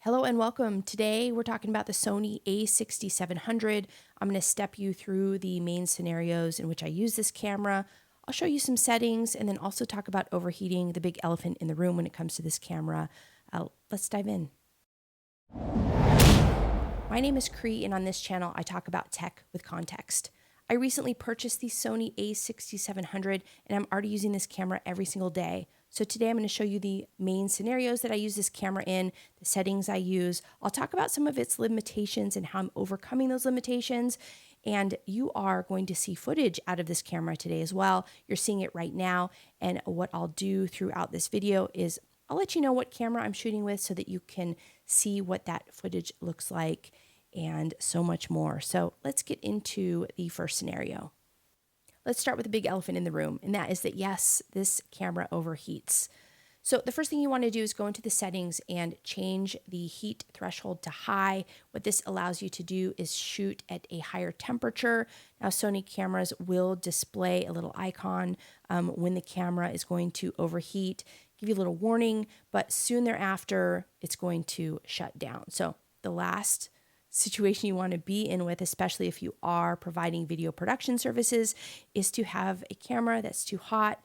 Hello and welcome. Today we're talking about the Sony a6700. I'm going to step you through the main scenarios in which I use this camera. I'll show you some settings and then also talk about overheating, the big elephant in the room when it comes to this camera. Let's dive in. My name is Cree, and on this channel I talk about tech with context. I recently purchased the Sony a6700 and I'm already using this camera every single day. So today I'm going to show you the main scenarios that I use this camera in, the settings I use. I'll talk about some of its limitations and how I'm overcoming those limitations. And you are going to see footage out of this camera today as well. You're seeing it right now. And what I'll do throughout this video is I'll let you know what camera I'm shooting with so that you can see what that footage looks like and so much more. So let's get into the first scenario. Let's start with the big elephant in the room, and that is that yes, this camera overheats. So the first thing you want to do is go into the settings and change the heat threshold to high. What this allows you to do is shoot at a higher temperature. Now, Sony cameras will display a little icon when the camera is going to overheat, give you a little warning, but soon thereafter, it's going to shut down. So the last situation you want to be in with, especially if you are providing video production services, is to have a camera that's too hot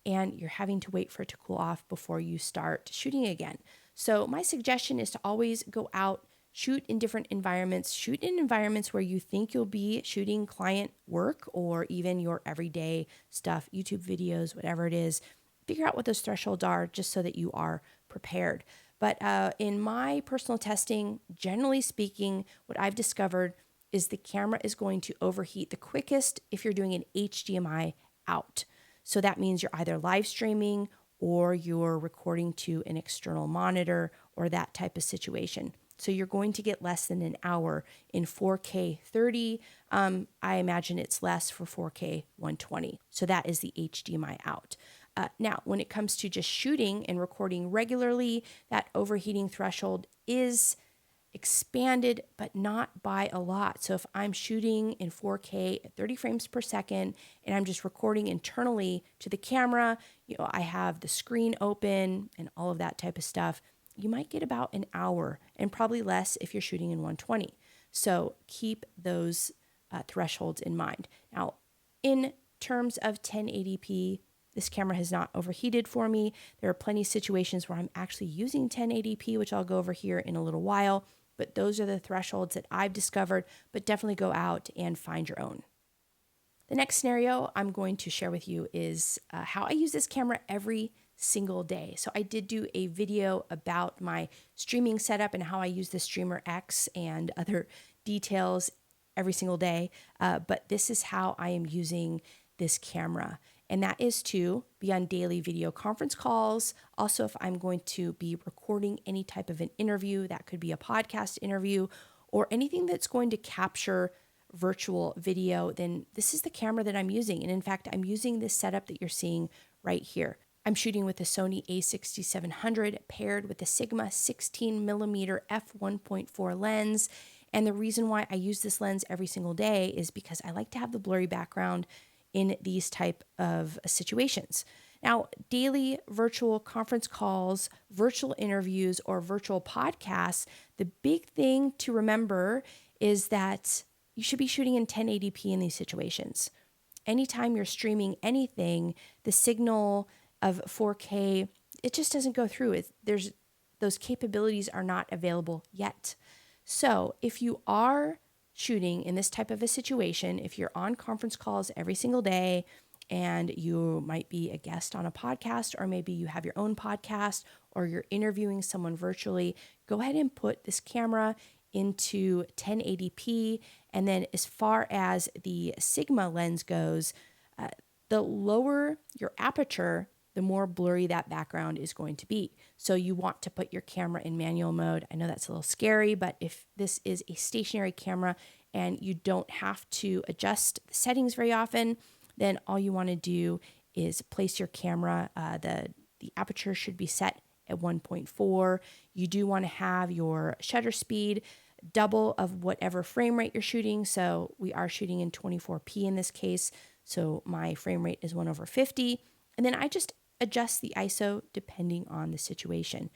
and you're having to wait for it to cool off before you start shooting again. So my suggestion is to always go out, shoot in different environments, shoot in environments where you think you'll be shooting client work or even your everyday stuff, YouTube videos, whatever it is. Figure out what those thresholds are just so that you are prepared. But in my personal testing, generally speaking, what I've discovered is the camera is going to overheat the quickest if you're doing an HDMI out. So that means you're either live streaming or you're recording to an external monitor or that type of situation. So you're going to get less than an hour in 4K 30. I imagine it's less for 4K 120. So that is the HDMI out. Now, when it comes to just shooting and recording regularly, that overheating threshold is expanded, but not by a lot. So if I'm shooting in 4K at 30 frames per second and I'm just recording internally to the camera, I have the screen open and all of that type of stuff, you might get about an hour and probably less if you're shooting in 120. So keep those thresholds in mind. Now, in terms of 1080p, this camera has not overheated for me. There are plenty of situations where I'm actually using 1080p, which I'll go over here in a little while, but those are the thresholds that I've discovered, but definitely go out and find your own. The next scenario I'm going to share with you is how I use this camera every single day. So I did do a video about my streaming setup and how I use the Streamer X and other details every single day, but this is how I am using this camera. And that is to be on daily video conference calls. Also, if I'm going to be recording any type of an interview, that could be a podcast interview or anything that's going to capture virtual video, then this is the camera that I'm using. And in fact, I'm using this setup that you're seeing right here. I'm shooting with the Sony a6700 paired with the Sigma 16mm f1.4 lens. And the reason why I use this lens every single day is because I like to have the blurry background in these type of situations. Now, daily virtual conference calls, virtual interviews, or virtual podcasts, the big thing to remember is that you should be shooting in 1080p in these situations. Anytime you're streaming anything, the signal of 4K, it just doesn't go through. Those capabilities are not available yet. So if you are shooting in this type of a situation, if you're on conference calls every single day and you might be a guest on a podcast, or maybe you have your own podcast or you're interviewing someone virtually, go ahead and put this camera into 1080p. And then as far as the Sigma lens goes, the lower your aperture, the more blurry that background is going to be. So you want to put your camera in manual mode. I know that's a little scary, but if this is a stationary camera and you don't have to adjust the settings very often, then all you want to do is place your camera. The aperture should be set at 1.4. You do want to have your shutter speed double of whatever frame rate you're shooting. So we are shooting in 24p in this case. So my frame rate is 1/50. And then I just adjust the ISO depending on the situation.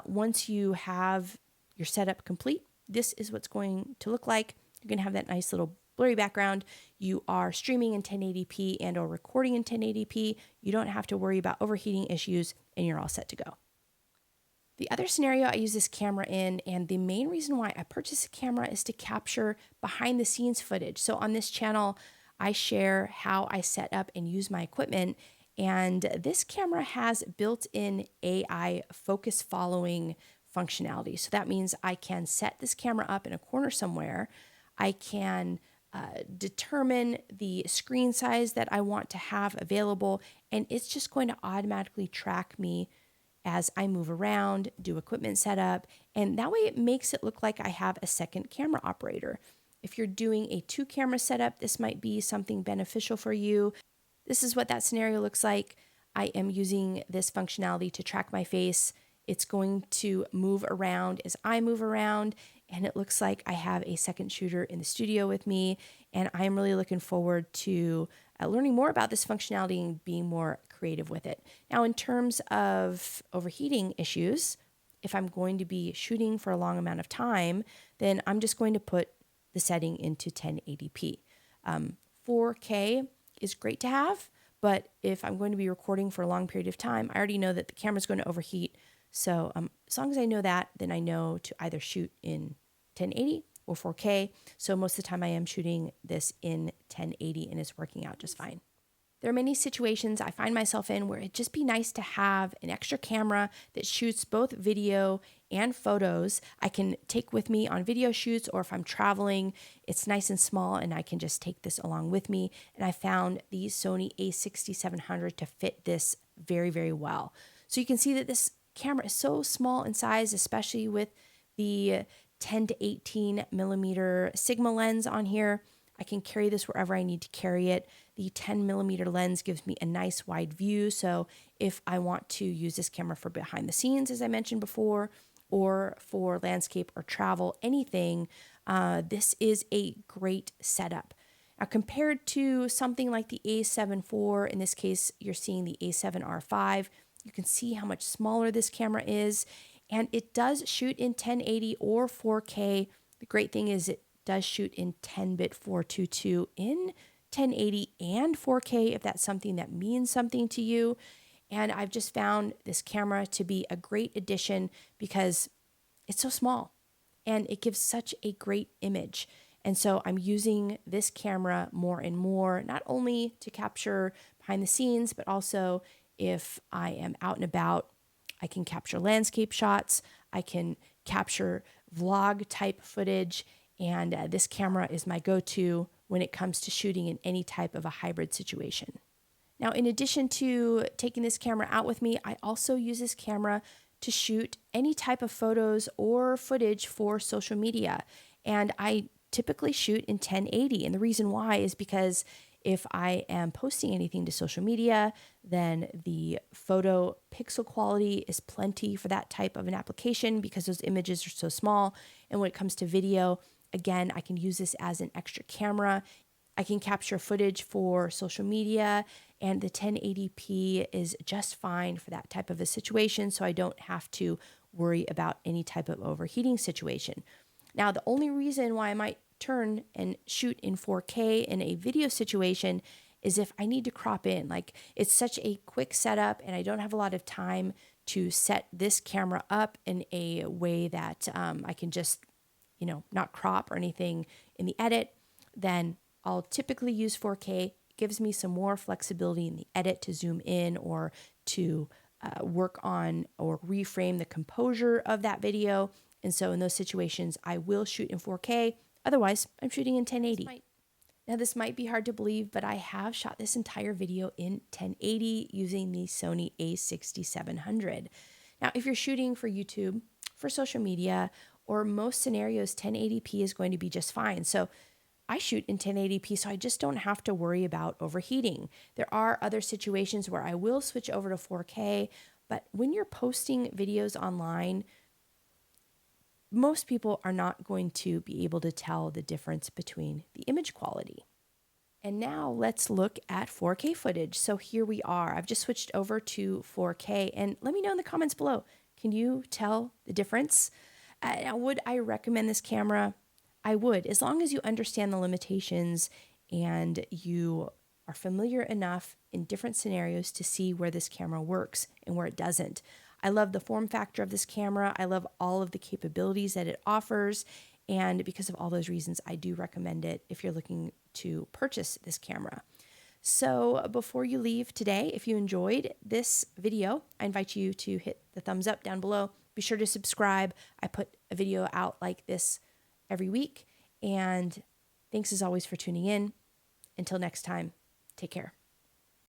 Once you have your setup complete, this is what's going to look like. You're going to have that nice little blurry background. You are streaming in 1080p and or recording in 1080p. You don't have to worry about overheating issues, and you're all set to go. The other scenario I use this camera in, and the main reason why I purchased a camera, is to capture behind the scenes footage. So on this channel, I share how I set up and use my equipment, and this camera has built-in AI focus following functionality. So that means I can set this camera up in a corner somewhere. I can determine the screen size that I want to have available, and it's just going to automatically track me as I move around, do equipment setup, and that way it makes it look like I have a second camera operator. If you're doing a 2-camera setup, this might be something beneficial for you. This is what that scenario looks like. I am using this functionality to track my face. It's going to move around as I move around, and it looks like I have a second shooter in the studio with me, and I'm really looking forward to learning more about this functionality and being more creative with it. Now, in terms of overheating issues, if I'm going to be shooting for a long amount of time, then I'm just going to put the setting into 1080p. 4K is great to have, but if I'm going to be recording for a long period of time, I already know that the camera's going to overheat. So as long as I know that, then I know to either shoot in 1080 or 4K. So most of the time I am shooting this in 1080 and it's working out just fine. There are many situations I find myself in where it'd just be nice to have an extra camera that shoots both video and photos. I can take with me on video shoots, or if I'm traveling, it's nice and small and I can just take this along with me. And I found the Sony a6700 to fit this very, very well. So you can see that this camera is so small in size, especially with the 10 to 18 millimeter Sigma lens on here. I can carry this wherever I need to carry it. The 10 millimeter lens gives me a nice wide view. So if I want to use this camera for behind the scenes, as I mentioned before, or for landscape or travel, anything, this is a great setup. Now, compared to something like the A7 IV, in this case, you're seeing the A7R5, you can see how much smaller this camera is, and it does shoot in 1080 or 4K. The great thing is it does shoot in 10-bit 422 in 1080 and 4K, if that's something that means something to you. And I've just found this camera to be a great addition because it's so small and it gives such a great image. And so I'm using this camera more and more, not only to capture behind the scenes, but also if I am out and about, I can capture landscape shots, I can capture vlog type footage, and this camera is my go-to when it comes to shooting in any type of a hybrid situation. Now, in addition to taking this camera out with me, I also use this camera to shoot any type of photos or footage for social media. And I typically shoot in 1080. And the reason why is because if I am posting anything to social media, then the photo pixel quality is plenty for that type of an application because those images are so small. And when it comes to video, again, I can use this as an extra camera. I can capture footage for social media, and the 1080p is just fine for that type of a situation, so I don't have to worry about any type of overheating situation. Now, the only reason why I might turn and shoot in 4K in a video situation is if I need to crop in. Like, it's such a quick setup, and I don't have a lot of time to set this camera up in a way that I can just, not crop or anything in the edit, then I'll typically use 4K. It gives me some more flexibility in the edit to zoom in or to work on or reframe the composure of that video. And so in those situations, I will shoot in 4K. Otherwise, I'm shooting in 1080. Now, this might be hard to believe, but I have shot this entire video in 1080 using the Sony a6700. Now, if you're shooting for YouTube, for social media, or most scenarios, 1080p is going to be just fine. So I shoot in 1080p, so I just don't have to worry about overheating. There are other situations where I will switch over to 4K, but when you're posting videos online, most people are not going to be able to tell the difference between the image quality. And now let's look at 4K footage. So here we are. I've just switched over to 4K, and let me know in the comments below. Can you tell the difference? Now, would I recommend this camera? I would, as long as you understand the limitations and you are familiar enough in different scenarios to see where this camera works and where it doesn't. I love the form factor of this camera. I love all of the capabilities that it offers. And because of all those reasons, I do recommend it if you're looking to purchase this camera. So before you leave today, if you enjoyed this video, I invite you to hit the thumbs up down below. Be sure to subscribe. I put a video out like this every week. And thanks as always for tuning in. Until next time, take care.